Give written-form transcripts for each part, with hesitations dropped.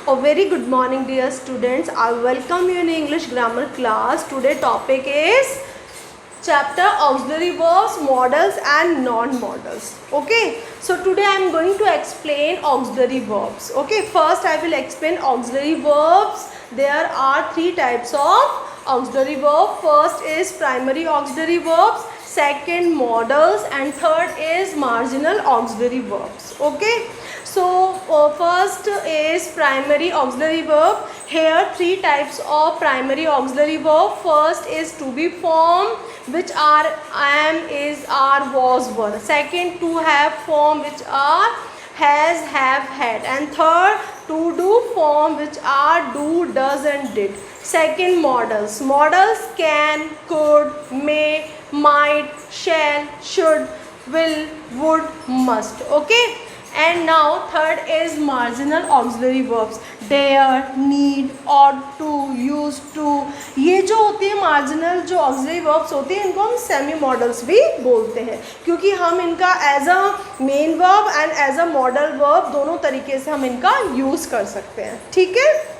A very good morning dear students. I welcome you in English grammar class. Today topic is chapter auxiliary verbs, modals and non-modals. Okay, so today I am going to explain auxiliary verbs. Okay, first I will explain auxiliary verbs. There are three types of auxiliary verb. First is primary auxiliary verbs, second modals, and third is marginal auxiliary verbs. Okay, so first is primary auxiliary verb. Here three types of primary auxiliary verb. First is to be form, which are am, is, are, was, were. Second, to have form, which are has, have, had. And third, to do form, which are do, does and did. Second, modals. Modals can, could, may, might, shall, should, will, would, must. Okay, and now third is marginal auxiliary verbs. Dare, need, ought to, used to. ये जो होती है marginal जो auxiliary verbs होती हैं, इनको हम semi models भी बोलते हैं, क्योंकि हम इनका as a main verb and as a modal verb दोनों तरीके से हम इनका यूज़ कर सकते हैं. ठीक है.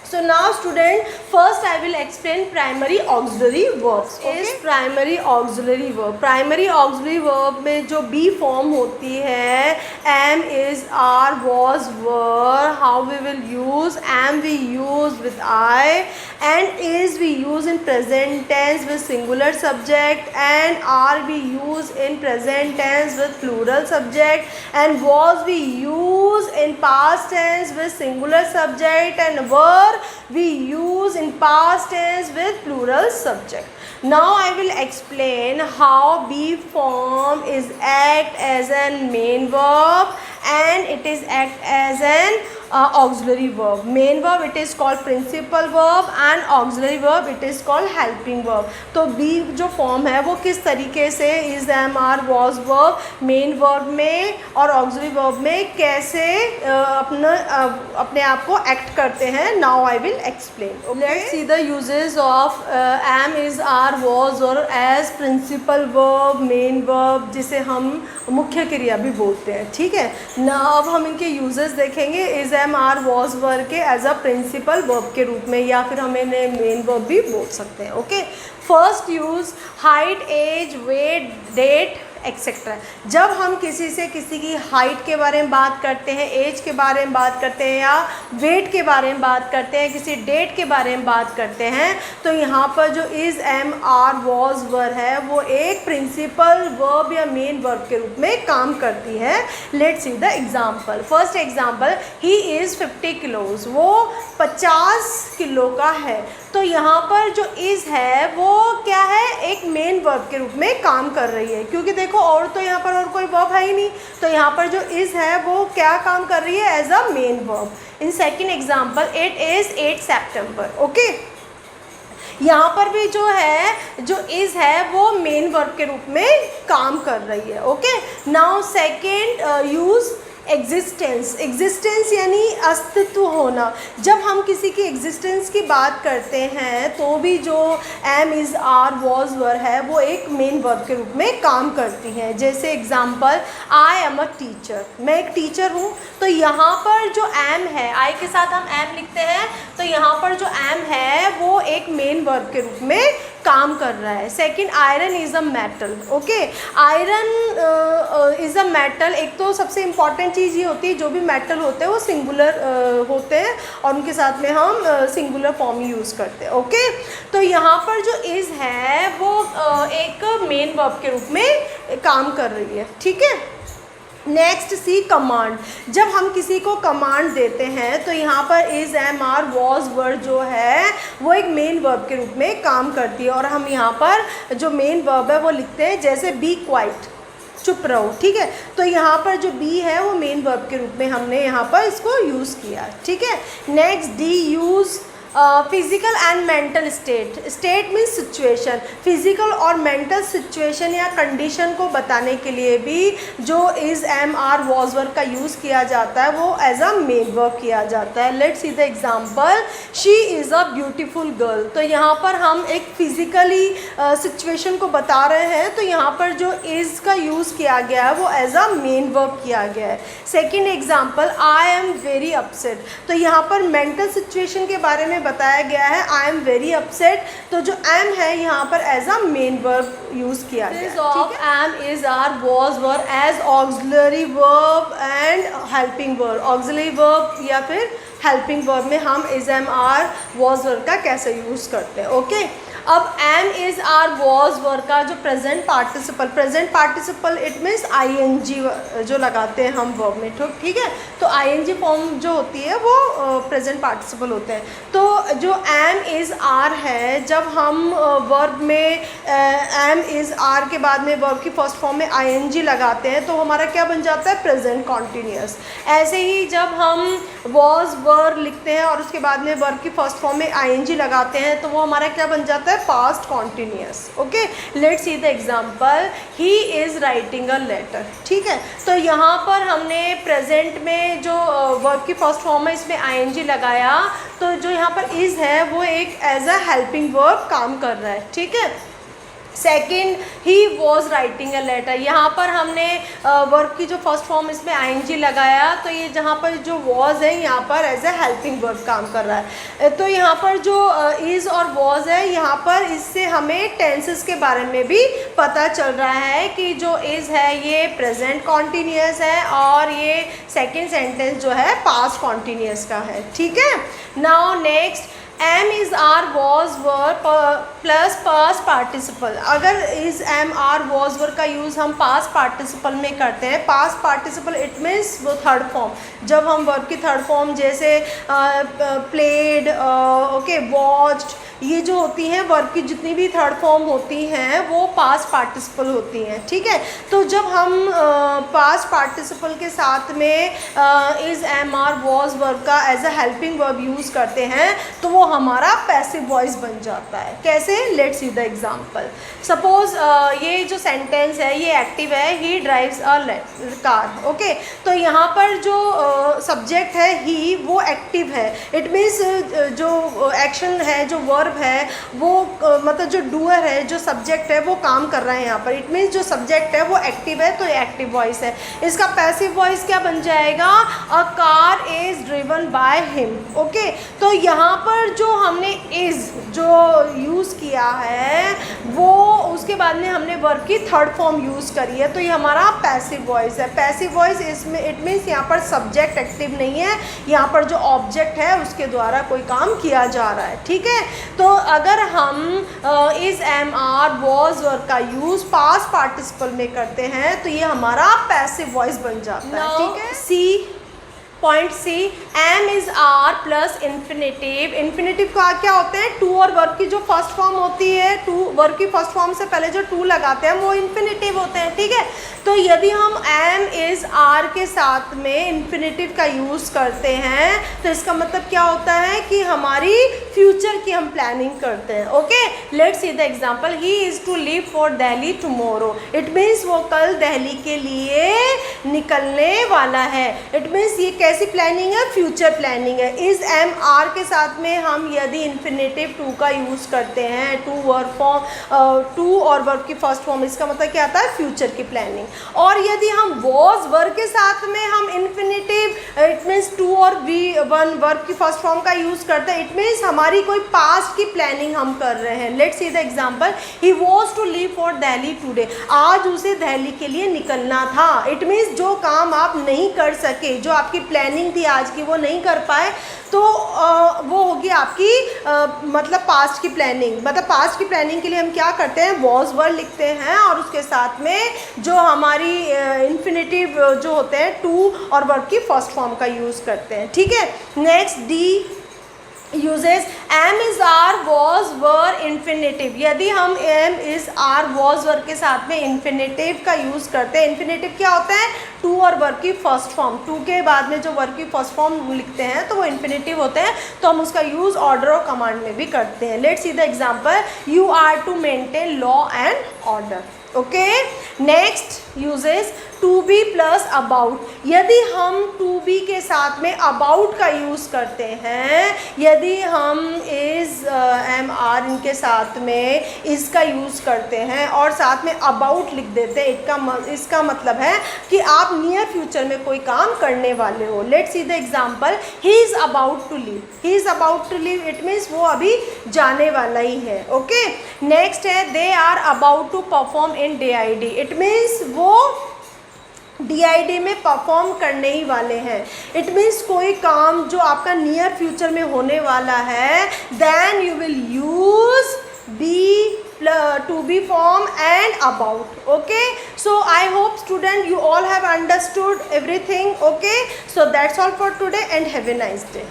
So now student, first I will explain primary auxiliary verbs. Okay? Is primary auxiliary verb. Primary auxiliary verb में जो be form होती है, am, is, are, was, were. How we will use? Am we use with I, and is we use in present tense with singular subject, and are we use in present tense with plural subject, and was we use in past tense with singular subject, and were we use in past tense with plural subject. Now I will explain how be form is act as an main verb and it is act as an auxiliary verb. Main verb it is called principal verb and auxiliary verb it is called helping verb. तो be जो form है वो किस तरीके से is, am, are, was, were main verb में और auxiliary verb में कैसे अपने आप को act करते हैं. Now I will explain. Okay? Let's see the uses of am, is, are, was और as principal verb, main verb जिसे हम मुख्य क्रिया भी बोलते हैं. ठीक है ना. अब हम इनके यूजेस देखेंगे. इज, एम, आर, वॉज, वर के एज अ प्रिंसिपल वर्ब के रूप में, या फिर हम इन्हें मेन वर्ब भी बोल सकते हैं. Okay. First use height, age, weight, date etcetera. जब हम किसी से किसी की हाइट के बारे में बात करते हैं, एज के बारे में बात करते हैं, या वेट के बारे में बात करते हैं, किसी डेट के बारे में बात करते हैं, तो यहाँ पर जो इज़, एम, आर, वॉज, वर है वो एक प्रिंसिपल वर्ब या मेन वर्ब के रूप में काम करती है. Let's see the example. First example, he is 50 kilos. वो 50 किलो का है. तो यहाँ पर जो इज़ है वो क्या है, एक मेन वर्ब के रूप में काम कर रही है, क्योंकि देखो और तो यहाँ पर और कोई वर्ब है ही नहीं. तो यहाँ पर जो इज़ है वो क्या काम कर रही है, as a main verb. In second example, it is 8 September. Okay. यहाँ पर भी जो है जो इज़ है वो मेन वर्ब के रूप में काम कर रही है. Okay. Now second use existence. Existence यानी अस्तित्व होना. जब हम किसी की एग्जिस्टेंस की बात करते हैं तो भी जो एम, इज़, आर, वॉज, वर है वो एक मेन वर्ब के रूप में काम करती हैं. जैसे example, I am a teacher. मैं एक टीचर हूँ. तो यहाँ पर जो एम है, आई के साथ हम एम लिखते हैं, तो यहाँ पर जो एम है वो एक मेन वर्ब के रूप में काम कर रहा है. Second, iron is a metal. Okay. Iron is a metal. एक तो सबसे इम्पॉर्टेंट चीज़ ये होती है, जो भी मेटल होते हैं वो सिंगुलर होते हैं और उनके साथ में हम सिंगुलर फॉर्म यूज़ करते हैं. ओके. तो यहाँ पर जो इज़ है वो एक मेन वर्ब के रूप में काम कर रही है. ठीक है. नेक्स्ट, सी कमांड. जब हम किसी को कमांड देते हैं तो यहाँ पर इज़, एम, आर, वॉज, वर जो है वो एक मेन वर्ब के रूप में काम करती है. और हम यहाँ पर जो मेन वर्ब है वो लिखते हैं, जैसे बी क्वाइट, चुप रहो. ठीक है. तो यहाँ पर जो बी है वो मेन वर्ब के रूप में हमने यहाँ पर इसको यूज़ किया. ठीक है. Next, D use physical and mental state, state means situation, physical और मेंटल सिचुएशन या कंडीशन को बताने के लिए भी जो is am are was verb का यूज़ किया जाता है वो एज अ मेन वर्ब किया जाता है। Let's see the example, she is a beautiful girl. तो यहाँ पर हम एक फिजिकली सिचुएशन को बता रहे हैं, तो यहाँ पर जो इज़ का यूज़ किया गया है वो एज अ मेन वर्ब किया गया है। Second example, I am very upset. तो यहाँ पर मेंटल सिचुएशन के बारे में बताया गया है, आई एम वेरी अपसेट, तो जो एम है यहाँ पर as a main verb use किया गया है। Of am is are was verb as auxiliary verb and helping verb. Auxiliary verb या फिर हेल्पिंग वर्ब में हम is am are was verb का कैसे यूज़ करते हैं। ओके, अब am is are was verb का जो present participle it means ING जो लगाते हैं हम वर्ब में, ठीक है। तो आईएनजी फॉर्म जो होती है वो प्रेजेंट पार्टिसिपल होते हैं। तो जो एम इज़ आर है, जब हम वर्ब में एम इज़ आर के बाद में वर्ब की फर्स्ट फॉर्म में आईएनजी लगाते हैं तो हमारा क्या बन जाता है, प्रेजेंट कॉन्टिन्यूस। ऐसे ही जब हम वॉज वर्ब लिखते हैं और उसके बाद में वर्ब की फर्स्ट फॉर्म में आईएनजी लगाते हैं तो वो हमारा क्या बन जाता है, past continuous. Okay, let's see the example, he is writing a letter. ठीक है, तो यहाँ पर हमने प्रेजेंट में जो वर्ब की फर्स्ट फॉर्म है इसमें आईएनजी लगाया, तो जो यहाँ पर इज है वो एक एज अ हेल्पिंग वर्ब काम कर रहा है। ठीक है, second, he was writing a letter. यहाँ पर हमने वर्ब की जो फर्स्ट फॉर्म इसमें आईएनजी लगाया, तो ये जहाँ पर जो वॉज है यहाँ पर एज ए हेल्पिंग वर्ब काम कर रहा है। तो यहाँ पर जो इज़ और वॉज है, यहाँ पर इससे हमें टेंसेस के बारे में भी पता चल रहा है कि जो इज़ है ये प्रेजेंट कॉन्टिन्यूस है और ये सेकेंड सेंटेंस जो है पास्ट कॉन्टिन्यूस का है। ठीक है, now next, am is are was verb plus past participle. अगर is am are was verb का यूज़ हम पास्ट पार्टिसिपल में करते हैं, पास्ट पार्टिसिपल इट मीन्स वो थर्ड फॉर्म, जब हम वर्ब की थर्ड फॉर्म जैसे प्लेड, ओके, वॉच्ड, ये जो होती हैं वर्ब की जितनी भी थर्ड फॉर्म होती हैं वो पास्ट पार्टिसिपल होती हैं। ठीक है, तो जब हम पास्ट पार्टिसिपल के साथ में is am are was verb का as a helping verb use करते हैं तो वो हमारा पैसिव वॉइस बन जाता है। कैसे, let's see the example. Suppose ये जो सेंटेंस है ये एक्टिव है, ही ड्राइव्स अ कार। ओके, तो यहाँ पर जो सब्जेक्ट है ही वो एक्टिव है, इट मीन्स जो एक्शन है, जो वर्ब है वो मतलब जो डूअर है, जो सब्जेक्ट है वो काम कर रहा है यहाँ पर, इट मीन्स जो सब्जेक्ट है वो एक्टिव है, तो ये एक्टिव वॉइस है। इसका पैसिव वॉइस क्या बन जाएगा, a car is driven by him. Okay, तो यहाँ पर जो हमने इज जो यूज़ किया है वो उसके बाद में हमने वर्ब की थर्ड फॉर्म यूज़ करी है, तो ये हमारा पैसिव वॉइस है। पैसिव वॉइस इसमें इट मीन्स यहाँ पर सब्जेक्ट एक्टिव नहीं है, यहाँ पर जो ऑब्जेक्ट है उसके द्वारा कोई काम किया जा रहा है। ठीक है, तो अगर हम is am are was verb का यूज़ पास्ट पार्टिसिपल में करते हैं तो ये हमारा पैसिव वॉइस बन जाता है। ठीक है, C point C, am is are plus infinitive. Infinitive का क्या होते हैं, टू और वर्ब की जो फर्स्ट फॉर्म होती है, टू वर्ब की फर्स्ट फॉर्म से पहले जो टू लगाते हैं वो इन्फिनेटिव होते हैं। ठीक है, तो यदि हम एम इज़ आर के साथ में इन्फिनेटिव का यूज़ करते हैं तो इसका मतलब क्या होता है कि हमारी फ्यूचर की हम प्लानिंग करते हैं। Okay, let's see the example, he is to leave for Delhi tomorrow. It means वो कल दिल्ली के लिए निकलने वाला है। इट मीन्स ये कैसी प्लानिंग है, फ्यूचर प्लानिंग है। इज़ एम आर के साथ में हम यदि इन्फिनेटिव टू का यूज़ करते हैं, टू वर्ब फॉर्म, टू और वर्ब की फर्स्ट फॉर्म, इसका मतलब क्या आता है, फ्यूचर की प्लानिंग। और यदि हम वॉज वर्ब के साथ में हम इन्फिनेटिव इट मीन्स टू और वी वन वर्ब की फर्स्ट फॉर्म का यूज़ करते हैं, इट मीन्स हमारी कोई पास्ट की प्लानिंग हम कर रहे हैं। Let's see the example, he was to leave for Delhi today. आज उसे दिल्ली के लिए निकलना था। इट मीन्स जो काम आप नहीं कर सके, जो आपकी प्लानिंग थी आज की वो नहीं कर पाए, तो वो होगी आपकी मतलब पास्ट की प्लानिंग। मतलब पास्ट की प्लानिंग के लिए हम क्या करते हैं, वॉज वर्ब लिखते हैं और उसके साथ में जो हमारी इन्फिनेटिव जो होते हैं टू और वर्ब की फर्स्ट फॉर्म का यूज़ करते हैं। ठीक है, next D, uses am is are was were infinitive। यदि हम am is are was were के साथ में infinitive का यूज़ करते हैं, infinitive क्या होता है, टू और वर्ब की फर्स्ट फॉर्म, टू के बाद में जो वर्ब की फर्स्ट फॉर्म लिखते हैं तो वो infinitive होते हैं, तो हम उसका यूज़ ऑर्डर और कमांड में भी करते हैं। Let's see the example, you are to maintain law and order. Okay, next uses to be plus about. यदि हम टू बी के साथ में अबाउट का यूज़ करते हैं, यदि हम इज़ एम आर इनके साथ में इसका यूज़ करते हैं और साथ में अबाउट लिख देते हैं, इसका मतलब है कि आप नियर फ्यूचर में कोई काम करने वाले हो। Let's see the example, he is about to leave. He is about to leave, it means वो अभी जाने वाला ही है। ओके, नेक्स्ट है they are about to perform in DID। It means वो DID में परफॉर्म करने ही वाले हैं। इट मीन्स कोई काम जो आपका नियर फ्यूचर में होने वाला है, then you will use be to be form and about. Okay, so I hope student you all have understood everything. Okay, so that's all for today and have a nice day.